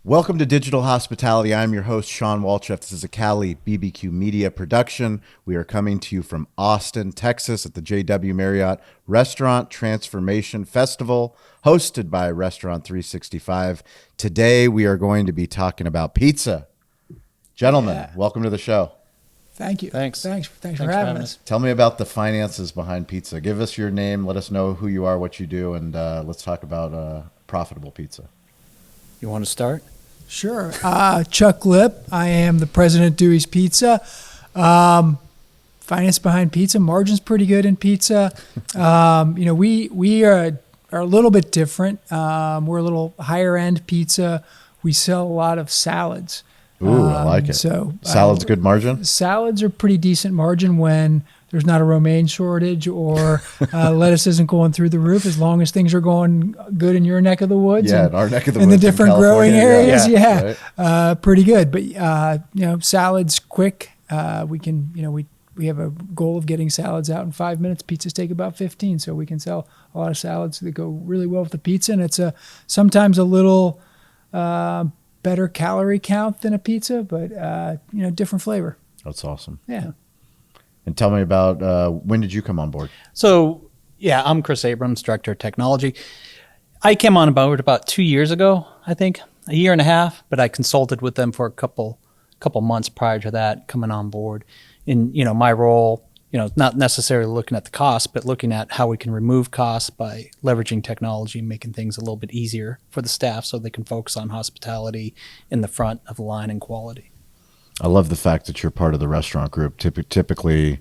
Welcome to Digital Hospitality. I'm your host, Shawn Walchef. This is a Cali BBQ Media production. We are coming to you from Austin, Texas at the JW Marriott Restaurant Transformation Festival, hosted by Restaurant 365. Today, we are going to be talking about pizza. Gentlemen, welcome to the show. Thank you. Thanks for having us. Tell me about the finances behind pizza. Give us your name. Let us know who you are, what you do, and let's talk about profitable pizza. You want to start? Sure. Chuck Lipp. I am the president of Dewey's Pizza. Finance behind pizza. Margin's pretty good in pizza. We are a little bit different. We're a little higher end pizza. We sell a lot of salads. Ooh, I like it. So salads, good margin? Salads are pretty decent margin when there's not a romaine shortage or lettuce isn't going through the roof, as long as things are going good in your neck of the woods. Yeah, in our neck of the woods. In the different growing areas, right? Pretty good. But, salads quick. We have a goal of getting salads out in 5 minutes. Pizzas take about 15, so we can sell a lot of salads that go really well with the pizza. And it's sometimes a little better calorie count than a pizza, but, different flavor. That's awesome. Yeah. And tell me about when did you come on board? So, I'm Chris Abrams, Director of Technology. I came on board about 2 years ago, I think, a year and a half, but I consulted with them for a couple months prior to that coming on board. In, my role, not necessarily looking at the cost, but looking at how we can remove costs by leveraging technology and making things a little bit easier for the staff so they can focus on hospitality in the front of the line and quality. I love the fact that you're part of the restaurant group. Typically,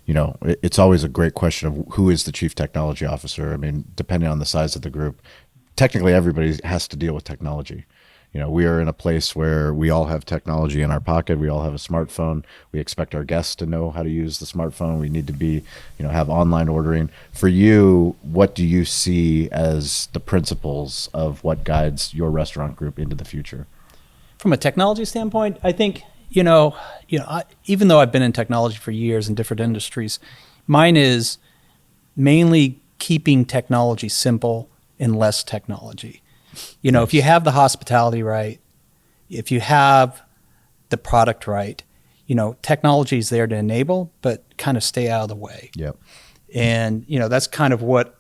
it's always a great question of who is the chief technology officer. I mean, depending on the size of the group, technically everybody has to deal with technology. We are in a place where we all have technology in our pocket. We all have a smartphone. We expect our guests to know how to use the smartphone. We need to be, have online ordering. For you, what do you see as the principles of what guides your restaurant group into the future? From a technology standpoint, I think, even though I've been in technology for years in different industries, mine is mainly keeping technology simple and less technology. If you have the hospitality right, if you have the product right, technology is there to enable, but kind of stay out of the way. Yep. And, that's kind of what,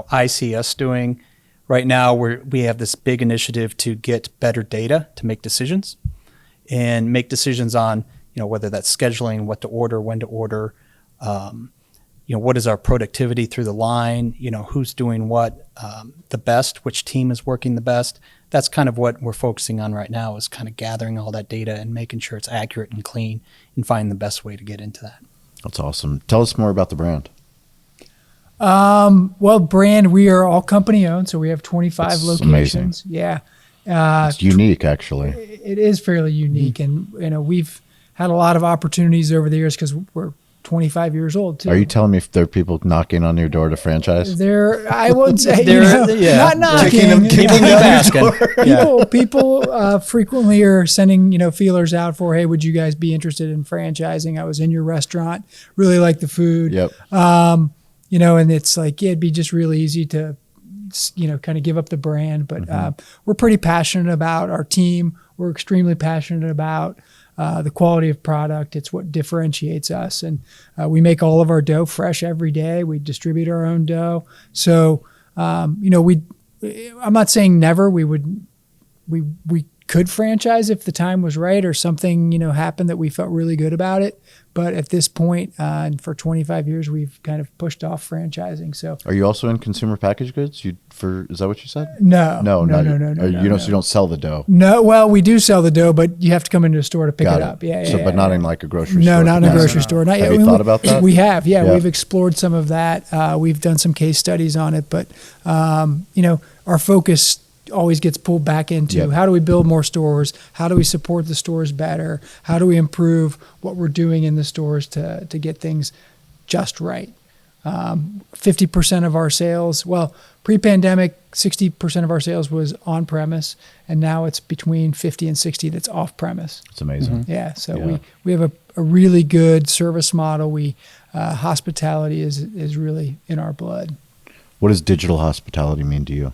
I see us doing right now. We have this big initiative to get better data to make decisions. And make decisions on, whether that's scheduling, what to order, when to order, what is our productivity through the line, who's doing what the best, which team is working the best. That's kind of what we're focusing on right now, is kind of gathering all that data and making sure it's accurate and clean and finding the best way to get into that. That's awesome. Tell us more about the brand. Brand, we are all company owned, so we have 25 That's locations. Amazing. Yeah. It's unique, actually. It is fairly unique, and we've had a lot of opportunities over the years because we're 25 years old too. Are you telling me if there are people knocking on your door to franchise? I would say not knocking. People frequently are sending feelers out for, hey, would you guys be interested in franchising? I was in your restaurant, really like the food. Yep. And it's like it'd be just really easy to kind of give up the brand, but we're pretty passionate about our team. We're extremely passionate about the quality of product. It's what differentiates us. And we make all of our dough fresh every day. We distribute our own dough. So, I'm not saying never. We could franchise if the time was right or something, happened that we felt really good about it. But at this point, and for 25 years, we've kind of pushed off franchising. So, are you also in consumer packaged goods? Is that what you said? No. You don't sell the dough. No, well, we do sell the dough, but you have to come into the store to pick it up. But not in like a grocery store. No, not in a grocery store. Not yet. Have you thought about that? We have. Yeah, we've explored some of that. We've done some case studies on it, but our focus always gets pulled back into how do we build more stores? How do we support the stores better? How do we improve what we're doing in the stores to get things just right? 50% of our sales, pre-pandemic, 60% of our sales was on premise, and now it's between 50 and 60 that's off premise. It's amazing. Yeah. So we have a really good service model. Hospitality is really in our blood. What does digital hospitality mean to you?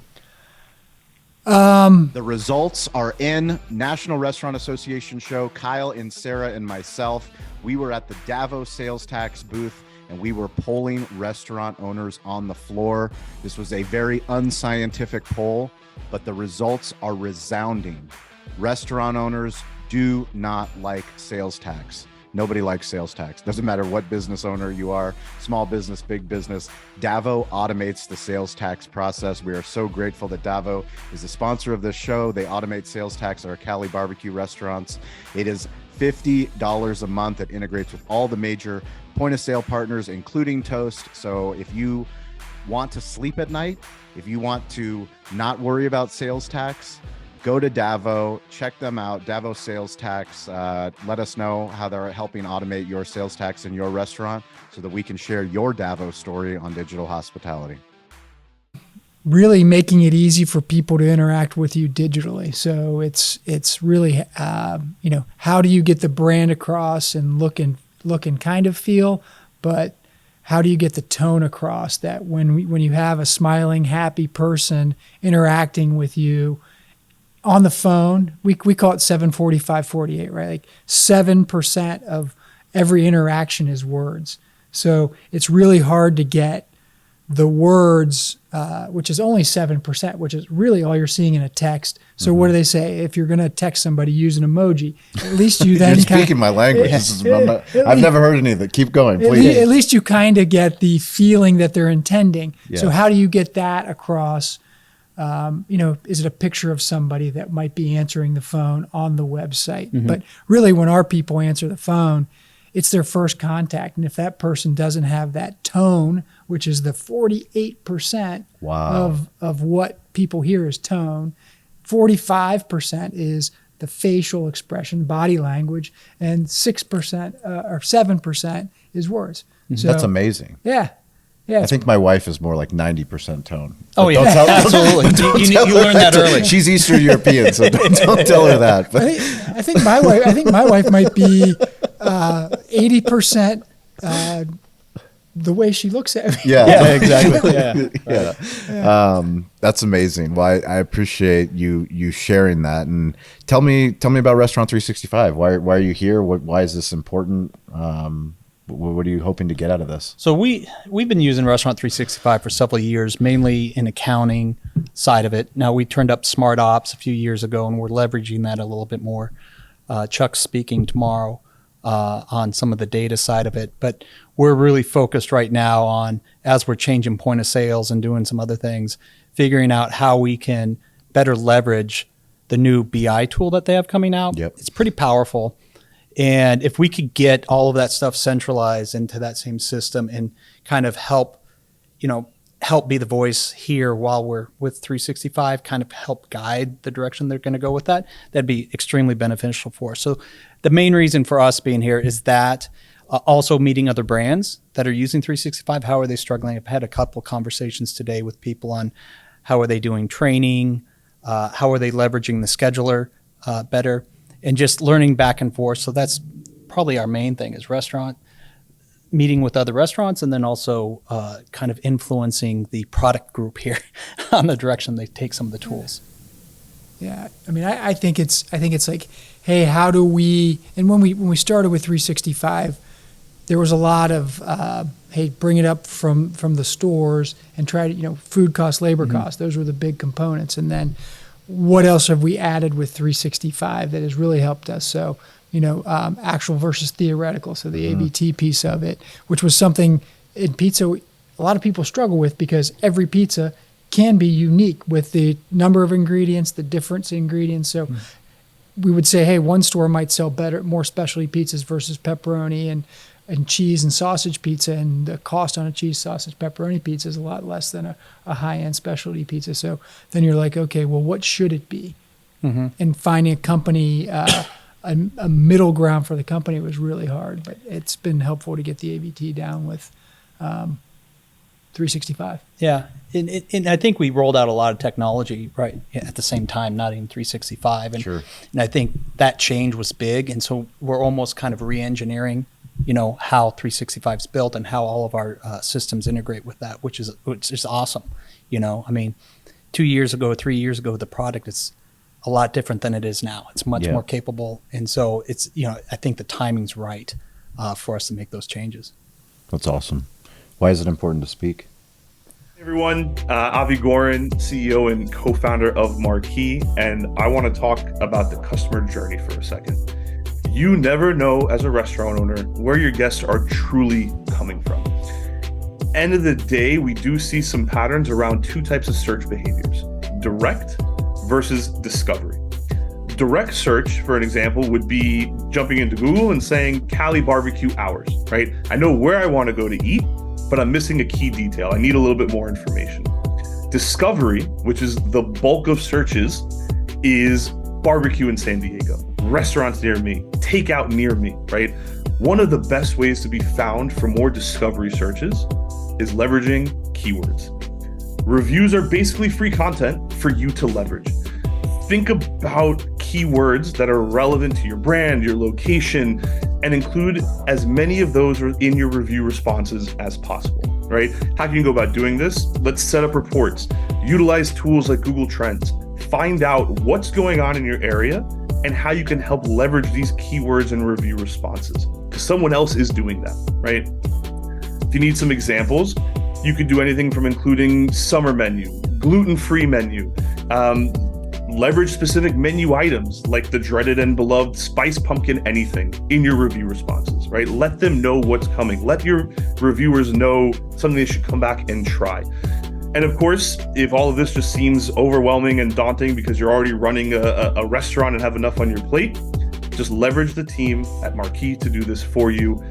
The results are in. National Restaurant Association show. Kyle and Sarah and myself, we were at the Davos sales tax booth and we were polling restaurant owners on the floor. This was a very unscientific poll, but the results are resounding. Restaurant owners do not like sales tax. Nobody likes sales tax. Doesn't matter what business owner you are, small business, big business. Davo automates the sales tax process. We are so grateful that Davo is the sponsor of this show. They automate sales tax at our Cali barbecue restaurants. It is $50 a month. It integrates with all the major point of sale partners, including Toast. So if you want to sleep at night, if you want to not worry about sales tax, go to Davo, check them out, Davo Sales Tax. Let us know how they're helping automate your sales tax in your restaurant so that we can share your Davo story on digital hospitality. Really making it easy for people to interact with you digitally. So it's really, how do you get the brand across and look and kind of feel, but how do you get the tone across that when you have a smiling, happy person interacting with you on the phone, we call it 7:45:48, right? Like 7% of every interaction is words. So it's really hard to get the words, which is only 7%, which is really all you're seeing in a text. So what do they say? If you're going to text somebody, use an emoji. At least you then You're speaking my language. I've never heard any of that. Keep going, please. At least you kind of get the feeling that they're intending. Yes. So how do you get that across? Is it a picture of somebody that might be answering the phone on the website? Mm-hmm. But really, when our people answer the phone, it's their first contact. And if that person doesn't have that tone, which is the 48% of what people hear is tone, 45% is the facial expression, body language, and 6% or 7% is words. So, that's amazing. Yeah. Yeah, I think my wife is more like 90% tone. Oh, yeah, absolutely. You learned that early. She's Eastern European, so don't tell her that. But I think my wife might be 80% the way she looks at me. Yeah, exactly. Yeah. That's amazing. Well, I appreciate you sharing that. And tell me about Restaurant 365. Why are you here? Why is this important? What are you hoping to get out of this? So we've been using Restaurant 365 for several years, mainly in accounting side of it. Now we turned up Smart Ops a few years ago, and we're leveraging that a little bit more. Chuck's speaking tomorrow on some of the data side of it, but we're really focused right now on, as we're changing point of sales and doing some other things, figuring out how we can better leverage the new BI tool that they have coming out. Yep. It's pretty powerful. And if we could get all of that stuff centralized into that same system and kind of help be the voice here while we're with 365, kind of help guide the direction they're going to go with that, that'd be extremely beneficial for us. So the main reason for us being here is that also meeting other brands that are using 365. How are they struggling? I've had a couple conversations today with people on how are they doing training, how are they leveraging the scheduler better, and just learning back and forth. So that's probably our main thing is restaurant, meeting with other restaurants, and then also kind of influencing the product group here on the direction they take some of the tools. Yeah, I mean, I think it's like, hey, how do we? And when we started with 365, there was a lot of hey, bring it up from the stores and try to food costs, labor costs. Those were the big components, and then what else have we added with 365 that has really helped us? So, actual versus theoretical. So the ABT piece of it, which was something in pizza a lot of people struggle with because every pizza can be unique with the number of ingredients, the difference in ingredients. So we would say, hey, one store might sell more specialty pizzas versus pepperoni and cheese and sausage pizza, and the cost on a cheese, sausage, pepperoni pizza is a lot less than a high-end specialty pizza. So then you're like, okay, well, what should it be? Mm-hmm. And finding a company, a middle ground for the company was really hard, but it's been helpful to get the ABT down with 365. Yeah, and I think we rolled out a lot of technology right at the same time, not in 365. And, sure. And I think that change was big, and so we're almost kind of re-engineering how 365 is built and how all of our systems integrate with that, which is awesome. I mean, 2 years ago, 3 years ago, the product is a lot different than it is now. It's much more capable. And so it's, I think the timing's right for us to make those changes. That's awesome. Why is it important to speak? Hey everyone, Avi Gorin, CEO and co-founder of Marquee, and I want to talk about the customer journey for a second. You never know as a restaurant owner where your guests are truly coming from. End of the day, we do see some patterns around two types of search behaviors: direct versus discovery. Direct search, for an example, would be jumping into Google and saying Cali barbecue hours, right? I know where I want to go to eat, but I'm missing a key detail. I need a little bit more information. Discovery, which is the bulk of searches, is barbecue in San Diego, restaurants near me, takeout near me, right? One of the best ways to be found for more discovery searches is leveraging keywords. Reviews are basically free content for you to leverage. Think about keywords that are relevant to your brand, your location, and include as many of those in your review responses as possible, right? How can you go about doing this? Let's set up reports, utilize tools like Google Trends, find out what's going on in your area and how you can help leverage these keywords and review responses, because someone else is doing that, right? If you need some examples, you could do anything from including summer menu, gluten-free menu, leverage specific menu items like the dreaded and beloved spice pumpkin anything in your review responses, right? Let them know what's coming. Let your reviewers know something they should come back and try. And of course, if all of this just seems overwhelming and daunting because you're already running a restaurant and have enough on your plate, just leverage the team at Marquee to do this for you.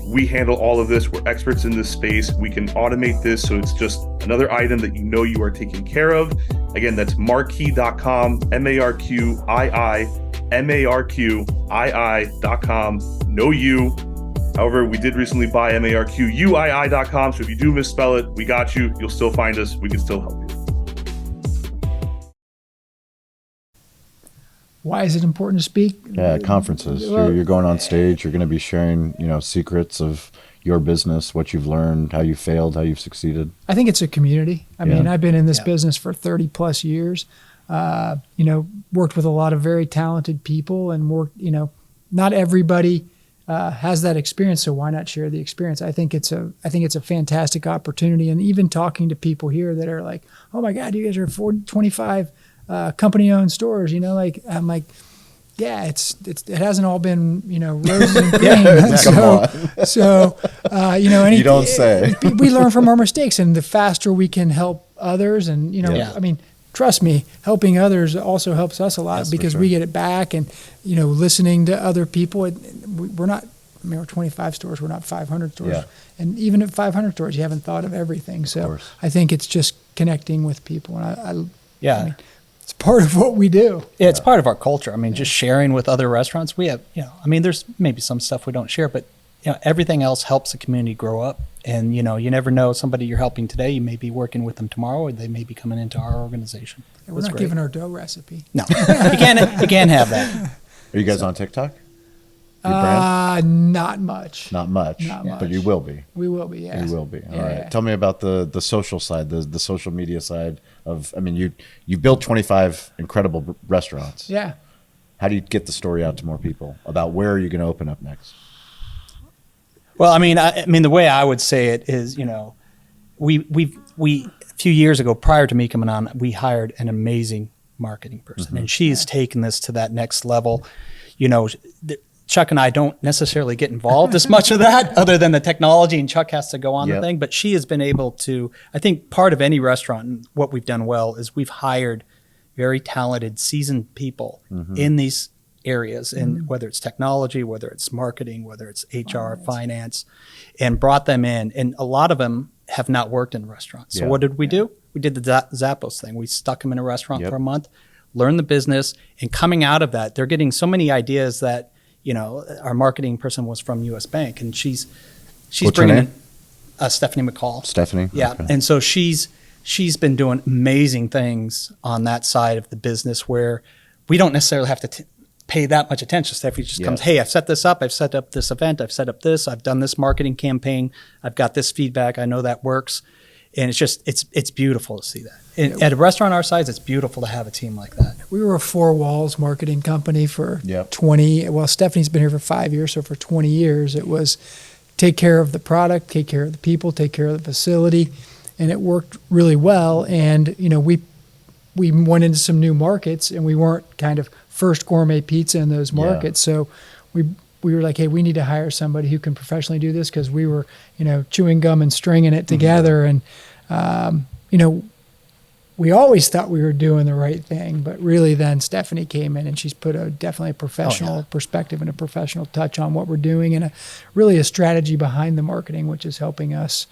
We handle all of this. We're experts in this space. We can automate this so it's just another item that you know you are taking care of. Again, that's marquee.com, marquii.com. No U. However, we did recently buy marquii.com. So if you do misspell it, we got you. You'll still find us. We can still help you. Why is it important to speak? Yeah, conferences. You're going on stage. You're going to be sharing, secrets of your business, what you've learned, how you failed, how you've succeeded. I think it's a community. I mean, I've been in this business for 30 plus years. Worked with a lot of very talented people, and not everybody has that experience. So why not share the experience? I think it's a fantastic opportunity. And even talking to people here that are like, oh my God, you guys are 25 company-owned stores, I'm like, yeah, it hasn't all been, roses and cream. You don't say. We learn from our mistakes, and the faster we can help others, and I mean, trust me, helping others also helps us a lot because we get it back, and listening to other people. We're not. We're 25 stores. We're not 500 stores. And even at 500 stores, you haven't thought of everything. So I think it's just connecting with people, and I mean, it's part of what we do. Yeah, it's part of our culture. I mean, just sharing with other restaurants. We have, there's maybe some stuff we don't share, but everything else helps the community grow up. And you never know, somebody you're helping today, you may be working with them tomorrow, or they may be coming into our organization. We're not giving our dough recipe. No, you can't have that. Are you guys on TikTok? Your brand? Not much. Not much. But you will be. We will be. Yeah. You will be. All right. Tell me about the social side, the social media side of. I mean, you built 25 incredible restaurants. Yeah. How do you get the story out to more people about where are you going to open up next? Well, I mean, the way I would say it is, we a few years ago, prior to me coming on, we hired an amazing marketing person, and she's taken this to that next level. Chuck and I don't necessarily get involved as much of that, other than the technology, and Chuck has to go on the thing. But she has been able to, I think part of any restaurant, and what we've done well is we've hired very talented, seasoned people in these areas, and whether it's technology, whether it's marketing, whether it's HR, finance, and brought them in. And a lot of them have not worked in restaurants. So what did we do? We did the Zappos thing. We stuck them in a restaurant for a month, learned the business, and coming out of that, they're getting so many ideas that, our marketing person was from US Bank, and she's What's bringing her name? in Stephanie McCall. Stephanie? Yeah. Okay. And so she's been doing amazing things on that side of the business where we don't necessarily have to pay that much attention. Stephanie just comes, hey, I've set this up. I've set up this event. I've set up this. I've done this marketing campaign. I've got this feedback. I know that works. And it's beautiful to see that. And at a restaurant our size, it's beautiful to have a team like that. We were a four walls marketing company for Yep. 20. Well, Stephanie's been here for 5 years, so for 20 years, it was take care of the product, take care of the people, take care of the facility, and it worked really well. And we went into some new markets, and we weren't kind of first gourmet pizza in those markets, so we were like, hey, we need to hire somebody who can professionally do this, because we were chewing gum and stringing it together, and we always thought we were doing the right thing, but really then Stephanie came in and she's put definitely a professional perspective and a professional touch on what we're doing, and really a strategy behind the marketing, which is helping us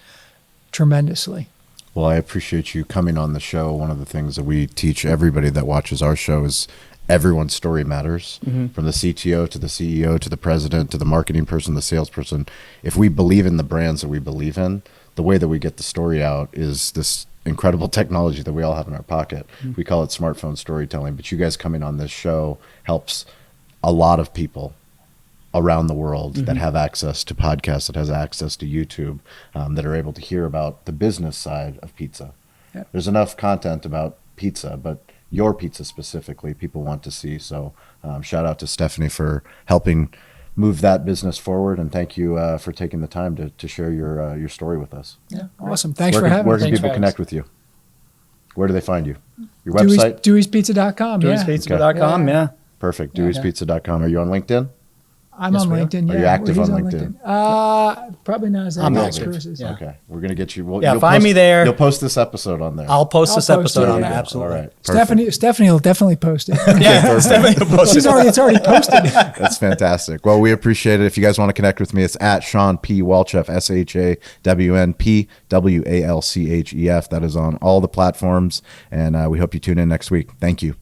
tremendously. Well, I appreciate you coming on the show. One of the things that we teach everybody that watches our show is everyone's story matters, from the CTO to the CEO to the president to the marketing person, the salesperson. If we believe in the brands that we believe in, the way that we get the story out is this incredible technology that we all have in our pocket. We call it smartphone storytelling, but you guys coming on this show helps a lot of people around the world that have access to podcasts, that has access to YouTube, that are able to hear about the business side of pizza. Yep. There's enough content about pizza, but your pizza specifically, people want to see. So shout out to Stephanie for helping move that business forward, and thank you for taking the time to share your story with us. Yeah, awesome. Thanks for having Where us. can people connect with you? Where do they find you? Your website? Dewey'sPizza.com. Dewey'sPizza.com, yeah. Perfect. Dewey'sPizza.com. Are you on LinkedIn? I'm on LinkedIn. Are you active He's on LinkedIn? Probably not as I'm active as active. Chris is. Yeah. Okay. We're going to get you. Yeah, find me there. You'll post this episode on there. I'll post this I'll post episode it, on yeah. there, absolutely. All right. Perfect. Stephanie will definitely post it. Yeah, Stephanie will post it. It's already posted. That's fantastic. Well, we appreciate it. If you guys want to connect with me, it's at Shawn P Walchef, ShawnPWalchef. That is on all the platforms, and we hope you tune in next week. Thank you.